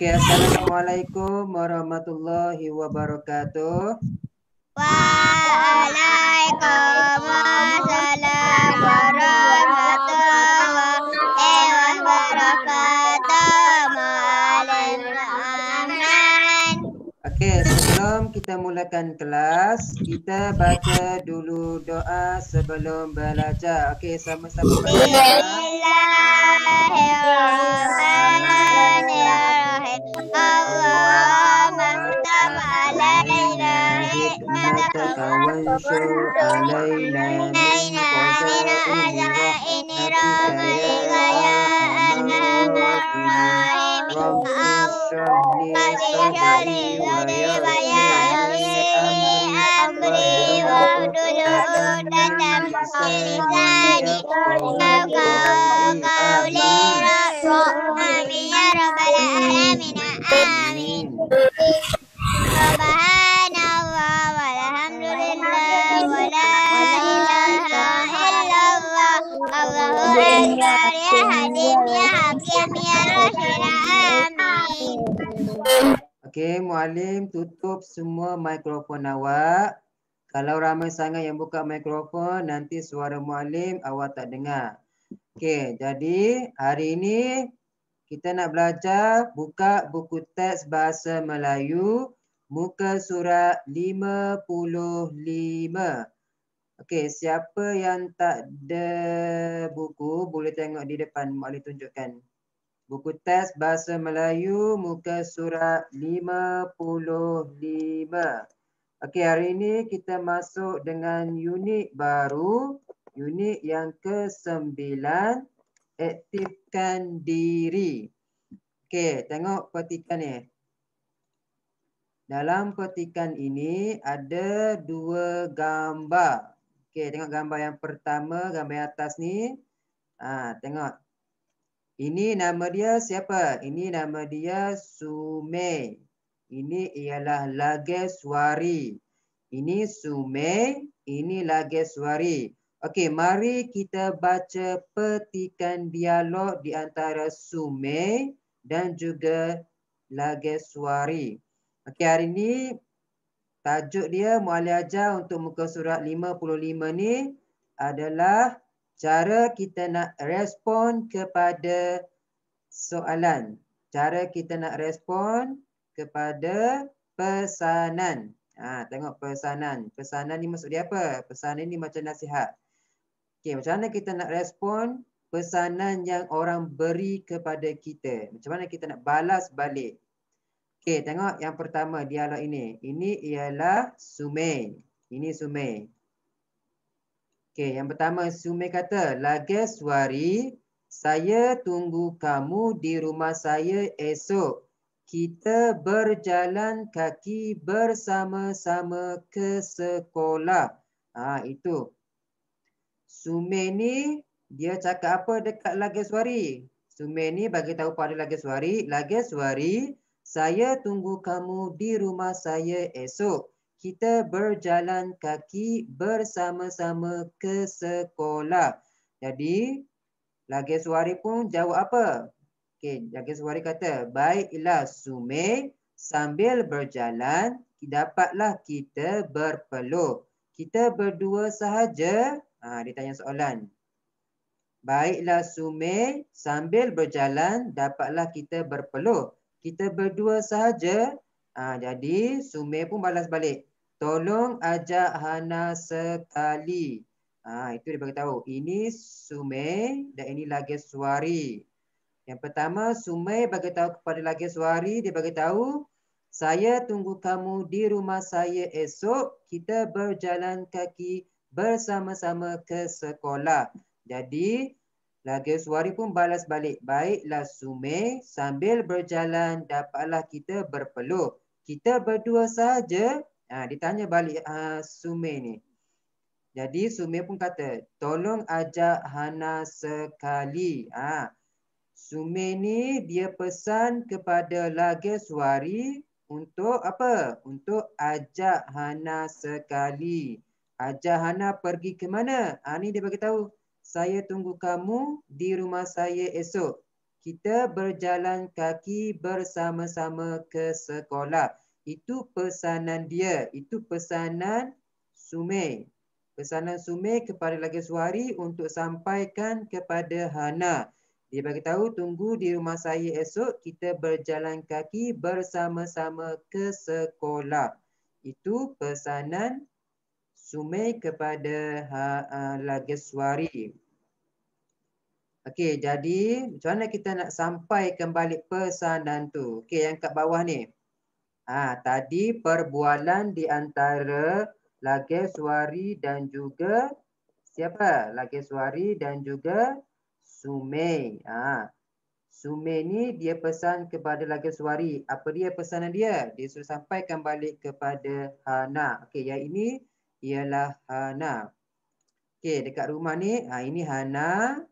Okey, Assalamualaikum warahmatullahi wabarakatuh. Waalaikumsalam warahmatullahi wabarakatuh. Muallim Rahman. Okey, sebelum kita mulakan kelas, kita baca dulu doa sebelum belajar. Okey, sama-sama baca. Bismillahirrahmanirrahim. Allahumma ftah alaina hikmataka wanshur alaina min khazaini rahmatika ya arhamar rahimin. Rabbi shrah li sadri wa yassir li amri wahlul 'uqdatam min lisani yafqahu qawli. Amin ya rabbal alamin. Amin. Subhanallah walhamdulillah wa la ilaha illallah. Allahu akbar ya halim ya hakim ya rasyid. Amin. Okey, Muallim tutup semua mikrofon awak. Kalau ramai sangat yang buka mikrofon, nanti suara Muallim awak tak dengar. Okey, jadi hari ini kita nak belajar buka buku teks bahasa Melayu muka surat 55. Okey, siapa yang tak ada buku boleh tengok di depan, Muallim tunjukkan. Buku teks bahasa Melayu muka surat 55. Okey, hari ini kita masuk dengan unit baru, unit yang ke-9, aktifkan diri. Okey, tengok petikan ni. Dalam petikan ini ada dua gambar. Okey, tengok gambar yang pertama, gambar yang atas ni. Tengok. Ini nama dia siapa? Ini nama dia Sumei. Ini ialah Lageswari. Ini Sumei, ini Lageswari. Okey, mari kita baca petikan dialog di antara Sumei dan juga Lageswari. Okey, hari ini tajuk dia Muallim ajar untuk muka surat 55 ni adalah cara kita nak respon kepada soalan. Cara kita nak respon kepada pesanan. Tengok pesanan. Pesanan ni maksud dia apa? Pesanan ni macam nasihat. Okey, macam mana kita nak respon pesanan yang orang beri kepada kita? Macam mana kita nak balas balik? Okey, tengok yang pertama dialog ini. Ini ialah Sumei. Ini Sumei. Okey, yang pertama Sumei kata, Lageswari, saya tunggu kamu di rumah saya esok. Kita berjalan kaki bersama-sama ke sekolah. Itu. Sumei ni dia cakap apa dekat Lageswari? Sumei ni bagi tahu pada Lageswari, Lageswari, saya tunggu kamu di rumah saya esok. Kita berjalan kaki bersama-sama ke sekolah. Jadi, Lageswari pun jawab apa? Okey, Lageswari kata, baiklah Sumei, sambil berjalan, dapatlah kita berpeluh. Kita berdua sahaja. Dia tanya soalan. Baiklah Sumei, sambil berjalan, dapatlah kita berpeluh. Kita berdua sahaja. Jadi, Sumei pun balas balik. Tolong ajak Hana sekali. Itu dia beritahu. Ini Sumei dan ini Lageswari. Yang pertama, Sumei beritahu kepada Lageswari, dia beritahu, saya tunggu kamu di rumah saya esok. Kita berjalan kaki bersama-sama ke sekolah. Jadi, Lageswari pun balas balik. Baiklah Sumei, sambil berjalan dapatlah kita berpeluh. Kita berdua sahaja. Ditanya balik Sumei ni. Jadi Sumei pun kata, tolong ajak Hana sekali. Sumei ni dia pesan kepada Lageswari untuk apa? Untuk ajak Hana sekali. Ajak Hana pergi ke mana? Ni dia bagi tahu. Saya tunggu kamu di rumah saya esok. kita berjalan kaki bersama-sama ke sekolah. Itu pesanan dia. Itu pesanan Sumei. Pesanan Sumei kepada Lageswari untuk sampaikan kepada Hana. Dia bagi tahu tunggu di rumah saya esok, kita berjalan kaki bersama-sama ke sekolah. Itu pesanan Sumei kepada Lageswari. Okey, jadi macam mana kita nak sampaikan balik pesanan tu? Okey, yang kat bawah ni. Tadi perbualan di antara Lageswari dan juga siapa? Lageswari dan juga Sumei. Sumei ni dia pesan kepada Lageswari. Apa dia pesanan dia? Dia suruh sampaikan balik kepada Hana. Okey, yang ini ialah Hana. Okey, dekat rumah ni, ini Hana.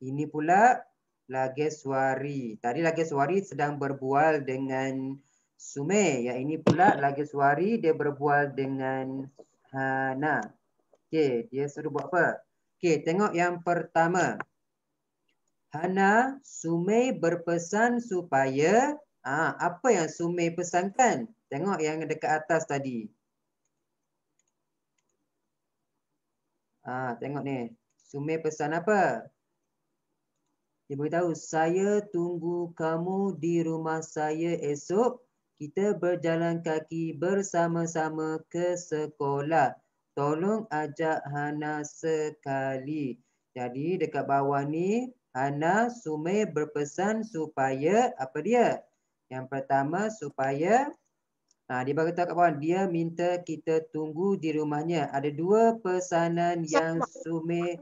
Ini pula Lageswari. Tadi Lageswari sedang berbual dengan Sumei. Yang ini pula Lageswari dia berbual dengan Hana. Okey, dia suruh buat apa? Okey, tengok yang pertama. Hana, Sumei berpesan supaya apa yang Sumei pesankan? Tengok yang dekat atas tadi. Tengok ni. Sumei pesan apa? Dia beritahu, saya tunggu kamu di rumah saya esok. Kita berjalan kaki bersama-sama ke sekolah. Tolong ajak Hana sekali. Jadi dekat bawah ni, Hana, Sumei berpesan supaya, apa dia? Yang pertama, supaya, dia beritahu kat bawah, dia minta kita tunggu di rumahnya. Ada dua pesanan yang Sumei...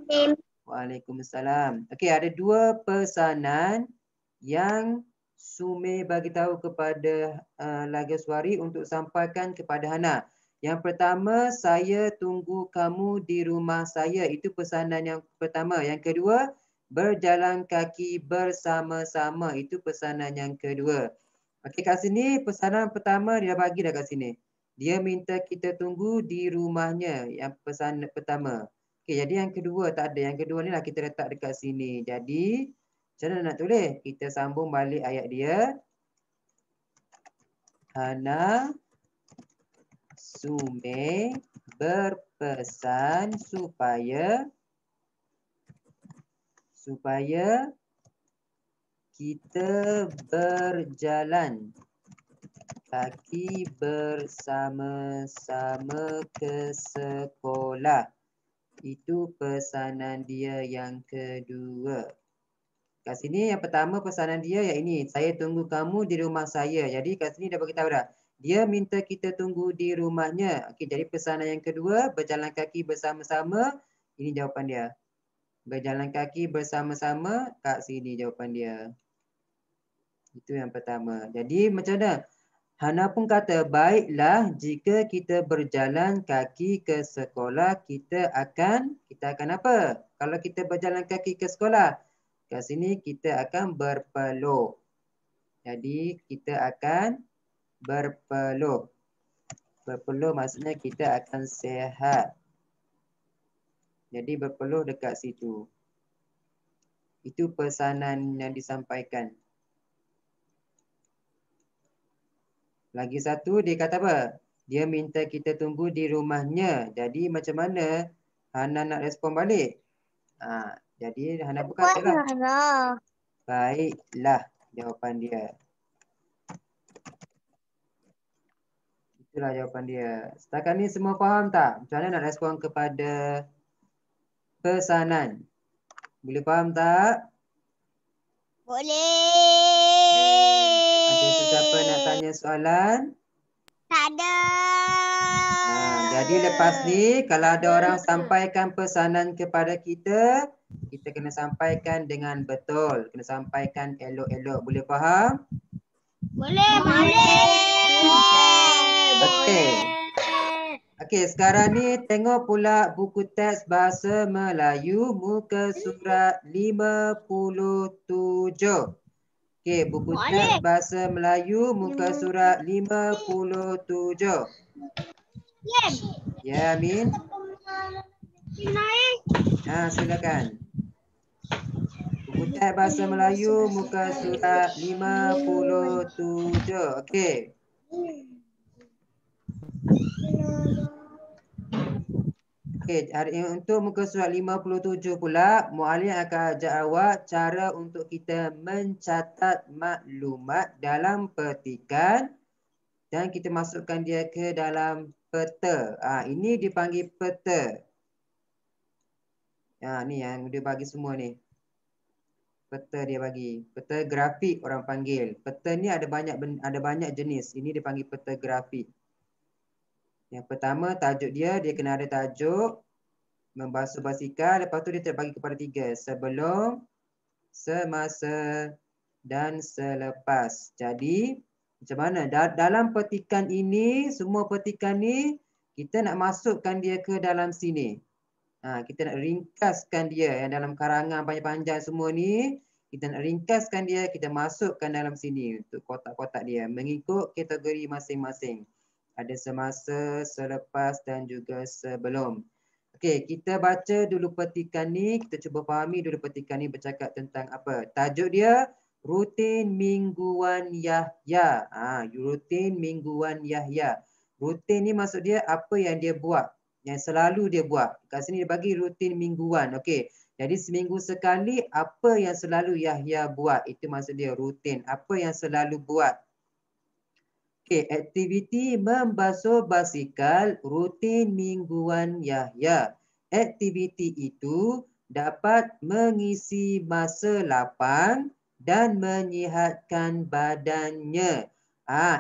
Waalaikumsalam. Okey, ada dua pesanan yang Sumei bagi tahu kepada Lageswari untuk sampaikan kepada Hana. Yang pertama, saya tunggu kamu di rumah saya. Itu pesanan yang pertama. Yang kedua, berjalan kaki bersama-sama. Itu pesanan yang kedua. Okey, kat sini pesanan pertama dia bagi dah kat sini. Dia minta kita tunggu di rumahnya. Yang pesanan pertama. Okey, jadi yang kedua tak ada. Yang kedua ni lah kita letak dekat sini. Jadi, macam mana nak tulis? Kita sambung balik ayat dia. Hana, Sumei berpesan supaya kita berjalan kaki bersama-sama ke sekolah. Itu pesanan dia yang kedua. Kat sini yang pertama pesanan dia yang ini. Saya tunggu kamu di rumah saya. Jadi kat sini dah beritahu dah. Dia minta kita tunggu di rumahnya. Okey, jadi pesanan yang kedua, berjalan kaki bersama-sama. Ini jawapan dia. Berjalan kaki bersama-sama, kat sini jawapan dia. Itu yang pertama. Jadi macam mana? Hana pun kata, baiklah jika kita berjalan kaki ke sekolah, kita akan apa? Kalau kita berjalan kaki ke sekolah, kat sini kita akan berpeluh. Jadi kita akan berpeluh. Berpeluh maksudnya kita akan sihat. Jadi berpeluh dekat situ. Itu pesanan yang disampaikan. Lagi satu dia kata apa? Dia minta kita tunggu di rumahnya. Jadi macam mana Hana nak respon balik? Jadi Hana pun katalah. Baiklah jawapan dia. Itulah jawapan dia. Setakat ni semua faham tak? Macam mana nak respon kepada pesanan? Boleh faham tak? Boleh. Ada sesiapa nak tanya soalan? Tak ada. Jadi lepas ni kalau ada orang sampaikan pesanan kepada kita, kita kena sampaikan dengan betul. Kena sampaikan elok-elok. Boleh faham? Boleh. Okey, sekarang ni tengok pula buku teks bahasa Melayu muka surat 57. Okey, buku teks bahasa Melayu muka surat 57. Ya, Amin. Silakan. Buku Mutat Bahasa Melayu muka surat 57. Okey. Okey, hari ini untuk muka surat 57 pula, muallim akan ajar awak cara untuk kita mencatat maklumat dalam petikan dan kita masukkan dia ke dalam peta. Ini dipanggil peta. Ni yang dia bagi semua ni. Peta dia bagi. Peta grafik orang panggil. Peta ni ada banyak jenis. Ini dipanggil peta grafik. Yang pertama tajuk dia kena ada tajuk, membasuh basikal, lepas tu dia terbagi kepada 3. Sebelum, semasa dan selepas. Jadi macam mana? Dalam petikan ini, semua petikan ni kita nak masukkan dia ke dalam sini. Kita nak ringkaskan dia yang dalam karangan panjang-panjang semua ni. Kita nak ringkaskan dia, kita masukkan dalam sini untuk kotak-kotak dia mengikut kategori masing-masing. Ada semasa, selepas dan juga sebelum. Okey, kita baca dulu petikan ni. Kita cuba fahami dulu petikan ni bercakap tentang apa. Tajuk dia, rutin mingguan Yahya. Rutin mingguan Yahya. Rutin ni maksud dia apa yang dia buat, yang selalu dia buat. Kat sini dia bagi rutin mingguan. Okey. Jadi seminggu sekali apa yang selalu Yahya buat. Itu maksud dia rutin. Apa yang selalu buat. Okey, aktiviti membasuh basikal rutin mingguan Yahya. Aktiviti itu dapat mengisi masa lapang dan menyihatkan badannya.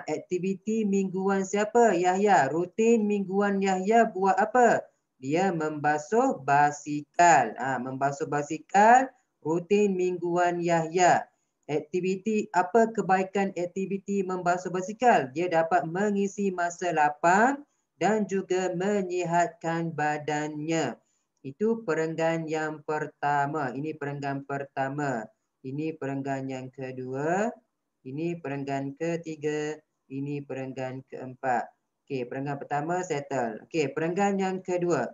Aktiviti mingguan siapa? Yahya. Rutin mingguan Yahya buat apa? Dia membasuh basikal. Membasuh basikal rutin mingguan Yahya. Aktiviti apa kebaikan aktiviti membasuh basikal? Dia dapat mengisi masa lapang dan juga menyihatkan badannya. Itu perenggan yang pertama. Ini perenggan pertama. Ini perenggan yang kedua. Ini perenggan ketiga. Ini perenggan keempat. Okey, perenggan pertama settle. Okey, perenggan yang kedua.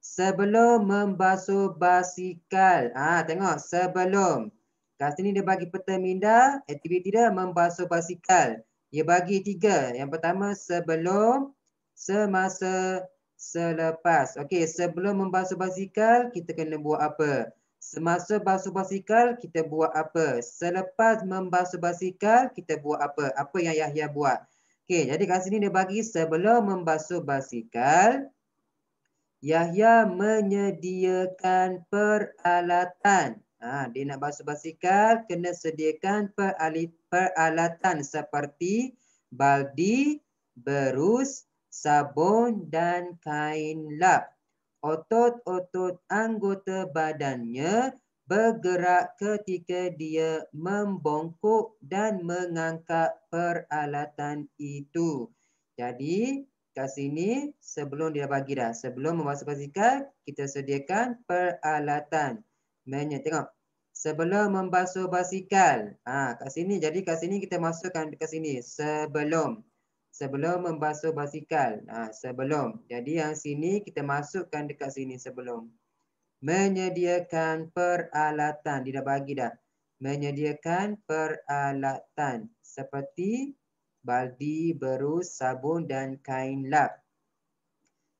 Sebelum membasuh basikal. Tengok sebelum. Kat sini dia bagi peta minda, aktiviti dia membasuh basikal. Dia bagi 3. Yang pertama sebelum, semasa, selepas. Okey, sebelum membasuh basikal kita kena buat apa? Semasa basuh basikal kita buat apa? Selepas membasuh basikal kita buat apa? Apa yang Yahya buat? Okey, jadi kat sini dia bagi sebelum membasuh basikal, Yahya menyediakan peralatan. Dia nak basuh basikal, kena sediakan peralatan seperti baldi, berus, sabun dan kain lap. Otot-otot anggota badannya bergerak ketika dia membongkok dan mengangkat peralatan itu. Jadi, kat sini sebelum dia bagi dah. Sebelum membasuh basikal, kita sediakan peralatan. Tengok. Sebelum membasuh basikal. Kat sini. Jadi kat sini kita masukkan dekat sini. Sebelum. Sebelum membasuh basikal. Sebelum. Jadi yang sini kita masukkan dekat sini sebelum. Menyediakan peralatan. Dia dah bagi dah. Menyediakan peralatan. Seperti baldi, berus, sabun dan kain lap.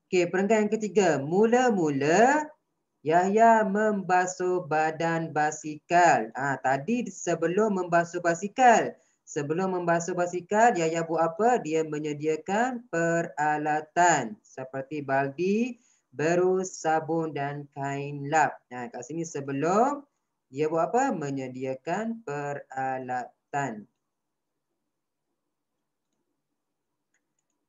Okey, perenggan yang ketiga. Mula-mula Yahya membasuh badan basikal. Tadi sebelum membasuh basikal. Sebelum membasuh basikal, Yahya buat apa? Dia menyediakan peralatan seperti baldi, berus, sabun dan kain lap. Kat sini sebelum dia buat apa? Menyediakan peralatan.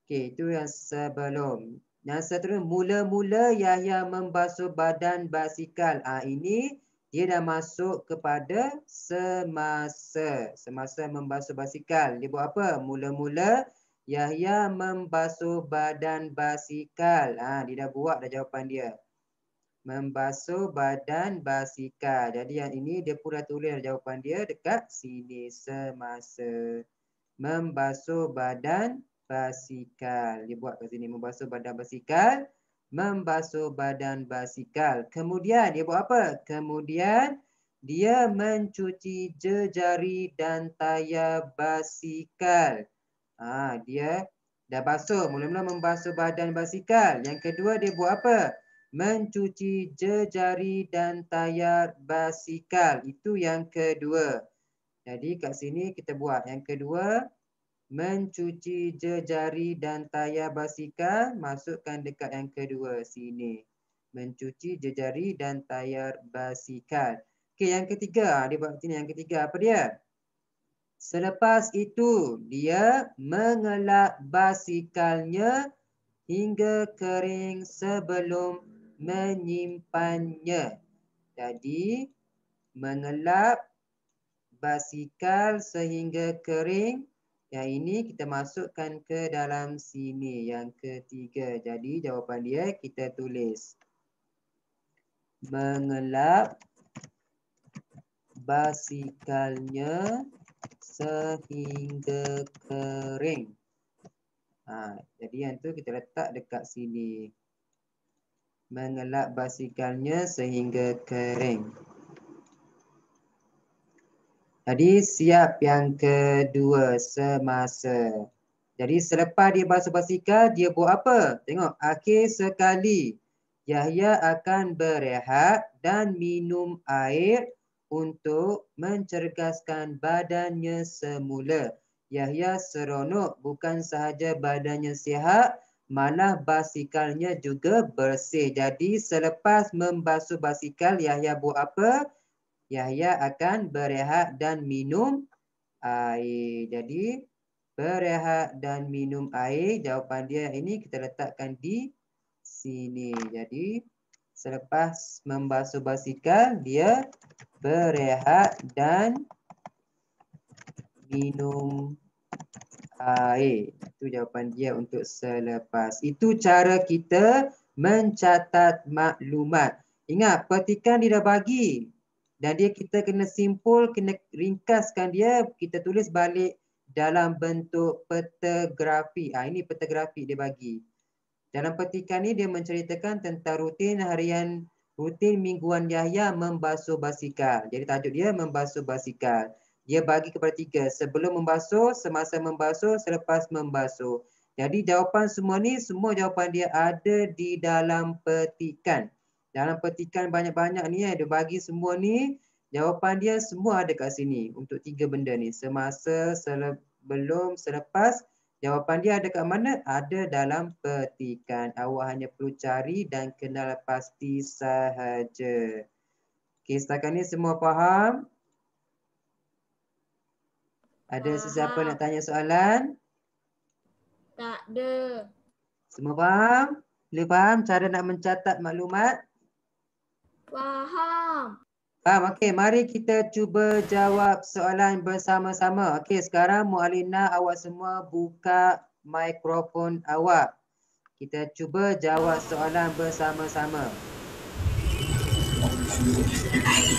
Okey, itu yang sebelum. Yang seterusnya, mula-mula Yahya membasuh badan basikal. Ini dia dah masuk kepada semasa. Semasa membasuh basikal. Dia buat apa? Mula-mula Yahya membasuh badan basikal. Dia dah buat dah jawapan dia. Membasuh badan basikal. Jadi yang ini dia pun dah tulis jawapan dia dekat sini. Semasa membasuh badan basikal. Dia buat kat sini membasuh badan basikal. Membasuh badan basikal. Kemudian dia buat apa? Kemudian dia mencuci jejari dan tayar basikal. Dia dah basuh, mula-mula membasuh badan basikal. Yang kedua dia buat apa? Mencuci jejari dan tayar basikal. Itu yang kedua. Jadi kat sini kita buat yang kedua, mencuci jejari dan tayar basikal, masukkan dekat yang kedua sini. Mencuci jejari dan tayar basikal. Okey, yang ketiga, dia buat sini yang ketiga apa dia? Selepas itu, dia mengelak basikalnya hingga kering sebelum menyimpannya. Jadi, mengelap basikal sehingga kering. Yang ini kita masukkan ke dalam sini. Yang ketiga. Jadi, jawapan dia kita tulis. Mengelap basikalnya sehingga kering. Jadi yang tu kita letak dekat sini. Mengelap basikalnya sehingga kering. Jadi siap yang kedua semasa. Jadi selepas dia basuh basikal, dia buat apa? Tengok, akhir sekali Yahya akan berehat dan minum air untuk mencerdaskan badannya semula. Yahya seronok, bukan sahaja badannya sihat, malah basikalnya juga bersih. Jadi selepas membasuh basikal, Yahya buat apa? Yahya akan berehat dan minum air. Jadi berehat dan minum air, jawapan dia ini kita letakkan di sini. Jadi selepas membasuh basikal, dia berehat dan minum air. Itu jawapan dia untuk selepas. Itu cara kita mencatat maklumat. Ingat, petikan dia dah bagi. Dan dia kita kena simpul, kena ringkaskan dia. Kita tulis balik dalam bentuk peta grafik. Ini peta grafik dia bagi. Dalam petikan ni dia menceritakan tentang rutin harian, rutin mingguan Yahya membasuh basikal. Jadi tajuk dia membasuh basikal. Dia bagi kepada 3. Sebelum membasuh, semasa membasuh, selepas membasuh. Jadi jawapan semua ni, semua jawapan dia ada di dalam petikan. Dalam petikan banyak-banyak ni, dia bagi semua ni, jawapan dia semua ada kat sini. Untuk 3 benda ni. Semasa, sebelum, selepas. Jawapan dia ada kat mana? Ada dalam petikan. Awak hanya perlu cari dan kenal pasti sahaja. Okey, setakat ni semua faham? Ada sesiapa nak tanya soalan? Tak ada. Semua faham? Boleh faham cara nak mencatat maklumat? Faham. Faham? Okey, mari kita cuba jawab soalan bersama-sama. Okey, sekarang Mualina awak semua buka mikrofon awak. Kita cuba jawab soalan bersama-sama.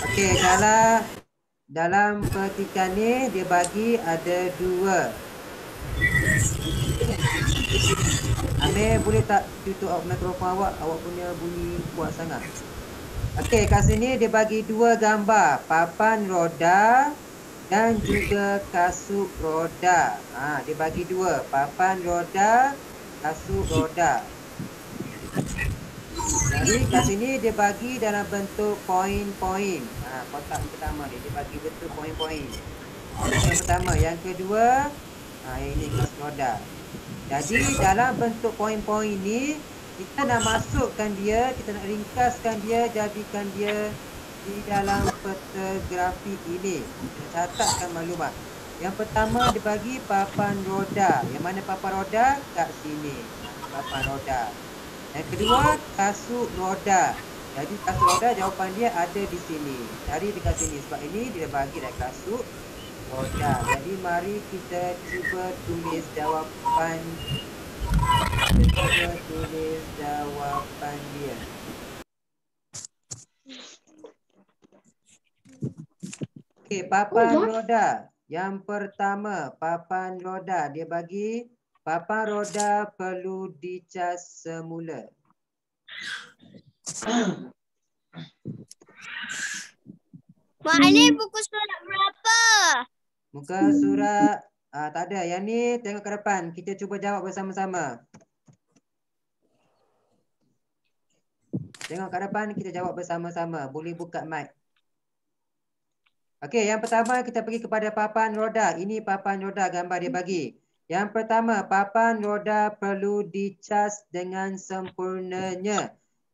Okey, dalam petikan ni dia bagi ada 2. Amir, boleh tak tutup mikrofon awak? Awak punya bunyi kuat sangat. Okey, kat sini dia bagi 2 gambar. Papan roda dan juga kasut roda. Dia bagi 2. Papan roda, kasut roda. Jadi kat sini dia bagi dalam bentuk poin-poin. Kotak pertama ni dia bagi bentuk poin-poin. Yang pertama, yang kedua, ini kasut roda. Jadi dalam bentuk poin-poin ni kita nak masukkan dia, kita nak ringkaskan dia, jadikan dia di dalam peta grafik ini. Kita catatkan maklumat. Yang pertama dia bagi papan roda. Yang mana papan roda? Kat sini. Papan roda. Yang kedua, kasut roda. Jadi kasut roda jawapan dia ada di sini. Cari dekat sini sebab ini dia bagi dah kasut roda. Jadi mari kita cuba tulis jawapan. Kita tulis jawapan dia. Okey, papan roda. Yang pertama, papan roda. Dia bagi papan roda perlu dicas semula. Mak, ini buku surat berapa? Muka surat tak ada. Yang ni tengok ke depan. Kita cuba jawab bersama-sama. Tengok ke depan, kita jawab bersama-sama. Boleh buka mic. Okey, yang pertama kita pergi kepada papan roda. Ini papan roda gambar dia bagi. Yang pertama, papan roda perlu dicas dengan sempurnanya.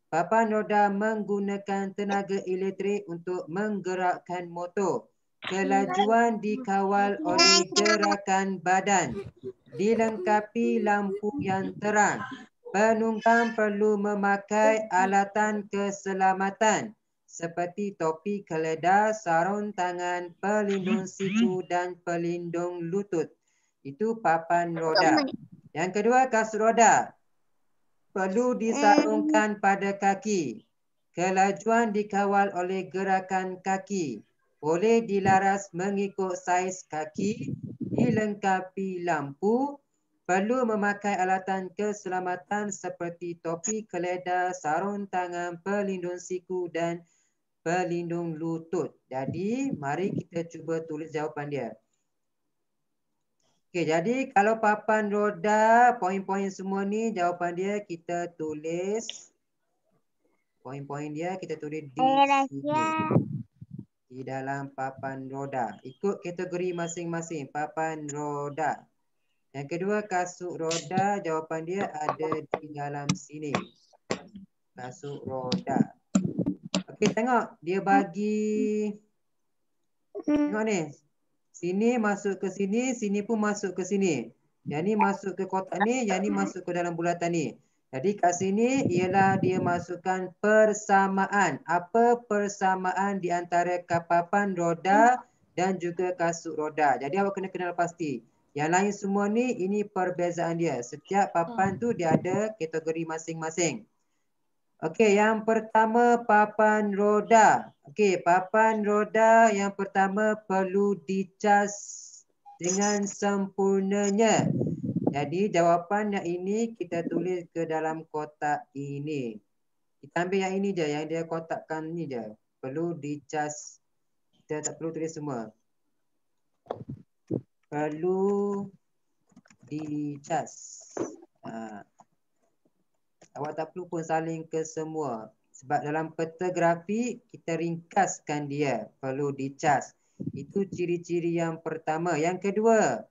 Papan roda menggunakan tenaga elektrik untuk menggerakkan motor. Kelajuan dikawal oleh gerakan badan. Dilengkapi lampu yang terang. Penunggang perlu memakai alatan keselamatan seperti topi keledar, sarung tangan, pelindung siku dan pelindung lutut. Itu papan roda. Yang kedua, kasut roda. Perlu disarungkan pada kaki. Kelajuan dikawal oleh gerakan kaki. Boleh dilaras mengikut saiz kaki. Dilengkapi lampu. Perlu memakai alatan keselamatan seperti topi keledar, sarung tangan, pelindung siku dan pelindung lutut. Jadi, mari kita cuba tulis jawapan dia. Okey, jadi kalau papan roda, poin-poin semua ni jawapan dia kita tulis. Poin-poin dia kita tulis di sini. Di dalam papan roda. Ikut kategori masing-masing. Papan roda. Yang kedua, kasut roda. Jawapan dia ada di dalam sini. Kasut roda. Okey, tengok. Dia bagi... Tengok ni. Sini masuk ke sini, sini pun masuk ke sini. Yang ni masuk ke kotak ni, yang ni masuk ke dalam bulatan ni. Jadi kat sini ialah dia masukkan persamaan. Apa persamaan di antara papan roda dan juga kasut roda. Jadi awak kena kenal pasti. Yang lain semua ni, ini perbezaan dia. Setiap papan tu dia ada kategori masing-masing. Okey, yang pertama papan roda. Okey, papan roda yang pertama perlu dicas dengan sempurnanya. Jadi jawapan yang ini kita tulis ke dalam kotak ini. Kita ambil yang ini je, yang dia kotakkan ni je. Perlu dicas. Kita tak perlu tulis semua. Perlu dicas. Awak tak perlu pun salin ke semua. Sebab dalam peta grafik, kita ringkaskan dia. Perlu dicas. Itu ciri-ciri yang pertama. Yang kedua,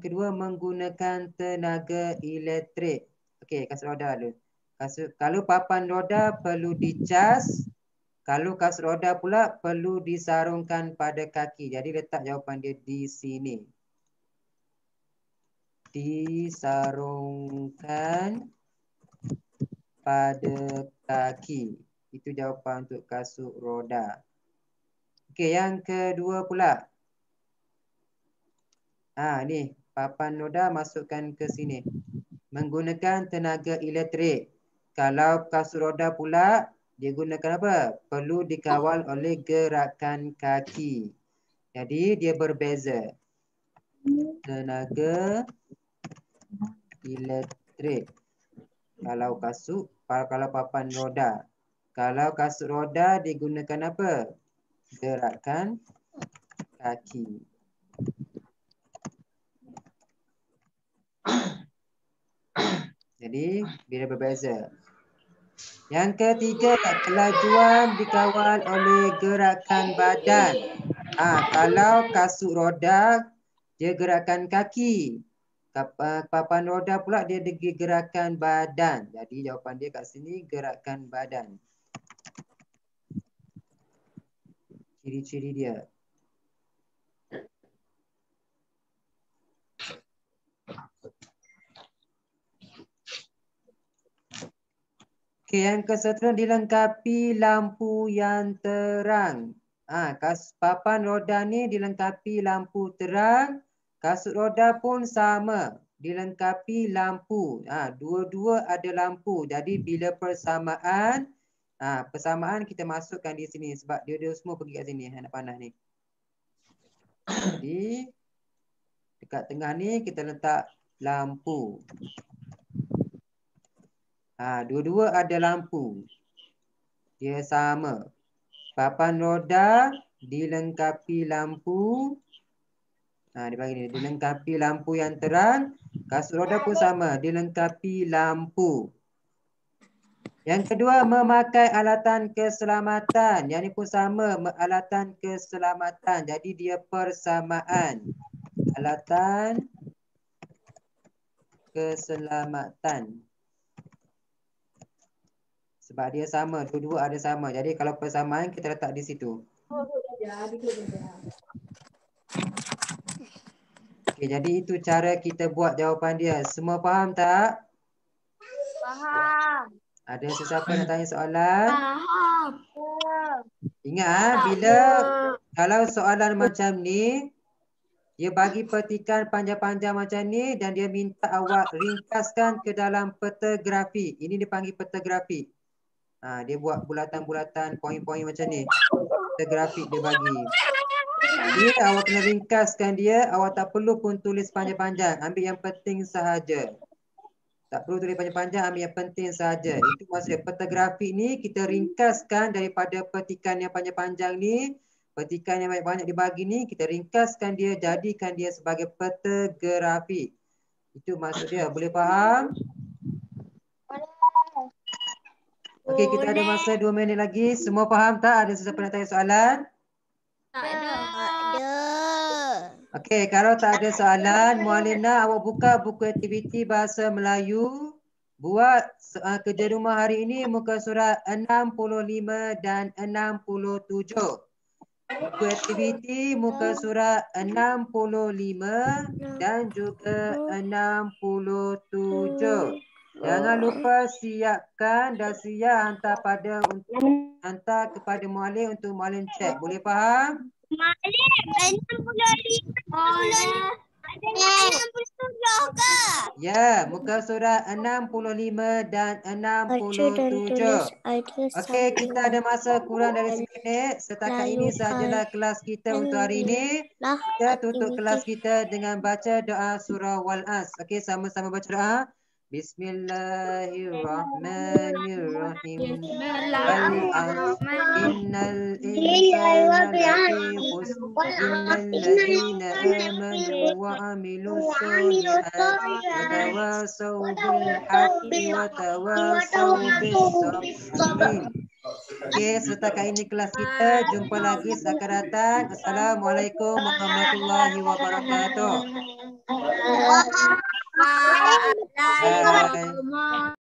kedua menggunakan tenaga elektrik. Okey, kasut roda dulu. Kalau papan roda perlu dicas. Kalau kasut roda pula perlu disarungkan pada kaki. Jadi letak jawapan dia di sini. Disarungkan pada kaki. Itu jawapan untuk kasut roda. Okey, yang kedua pula. Ni papan roda masukkan ke sini. Menggunakan tenaga elektrik. Kalau kasut roda pula, dia gunakan apa? Perlu dikawal oleh gerakan kaki. Jadi dia berbeza. Tenaga elektrik. Kalau papan roda. Kalau kasut roda digunakan apa? Gerakan kaki. Jadi bila berbeza. Yang ketiga, kelajuan dikawal oleh gerakan badan. Kalau kasut roda dia gerakan kaki. Papan roda pula dia gerakan badan. Jadi jawapan dia kat sini gerakan badan. Ciri-ciri dia. Okey, yang keseterusnya dilengkapi lampu yang terang. Papan roda ni dilengkapi lampu terang. Kasut roda pun sama. Dilengkapi lampu. Dua-dua ada lampu. Jadi bila persamaan, persamaan kita masukkan di sini. Sebab dia semua pergi kat sini. Nak panah ni. Jadi dekat tengah ni kita letak lampu. Dua-dua ada lampu. dia sama. Papan roda dilengkapi lampu. Dia bagi ni, dilengkapi lampu yang terang. Kasut roda pun sama, dilengkapi lampu. Yang kedua, memakai alatan keselamatan. Yang ni pun sama, alatan keselamatan. Jadi dia persamaan. Alatan keselamatan. Sebab dia sama, dua-dua ada sama. Jadi kalau persamaan kita letak di situ. Okey, jadi itu cara kita buat jawapan dia. Semua faham tak? Faham. Ada sesiapa nak tanya soalan? Faham. Ingat bila kalau soalan macam ni, dia bagi petikan panjang-panjang macam ni dan dia minta awak ringkaskan ke dalam peta grafik. Ini dipanggil peta grafik. Dia buat bulatan-bulatan, poin-poin macam ni. Peta grafik dia bagi. Dia awak kena ringkaskan dia, awak tak perlu pun tulis panjang-panjang. Ambil yang penting sahaja. Tak perlu tulis panjang-panjang, ambil yang penting sahaja. Itu maksudnya peta grafik ni kita ringkaskan daripada petikan yang panjang-panjang ni. Petikan yang banyak-banyak dibagi ni, kita ringkaskan dia, jadikan dia sebagai peta grafik. Itu maksud dia. Boleh faham? Okey, kita ada masa 2 minit lagi. Semua faham tak? Ada sesiapa nak tanya soalan? Tak ada. Okey, kalau tak ada soalan, Mualina awak buka buku aktiviti bahasa Melayu. Buat kerja rumah hari ini muka surat 65 dan 67. Buku aktiviti muka surat 65 dan juga 67. Jangan lupa siapkan dan siap hantar kepada muallim untuk muallim cek. Boleh faham? Muallim, 65. 67 ke? Ya, muka surat 65 dan 67. Okey, kita ada masa kurang dari 1 minit. Setakat ini sahajalah kelas kita untuk hari ini. Kita tutup kelas kita dengan baca doa surah Wal-As. Okey, sama-sama baca doa. Bismillahirrahmanirrahim. Wal-As. Innal insana lafi khusr illal ladzina amanu wa amilus solihat wa tawasaw bil haqqi wa tawasaw bis sabr. Okey, setakat ini kelas kita. Jumpa lagi akan datang. Assalamualaikum warahmatullahi wabarakatuh. Waalaikumsalam. Bye.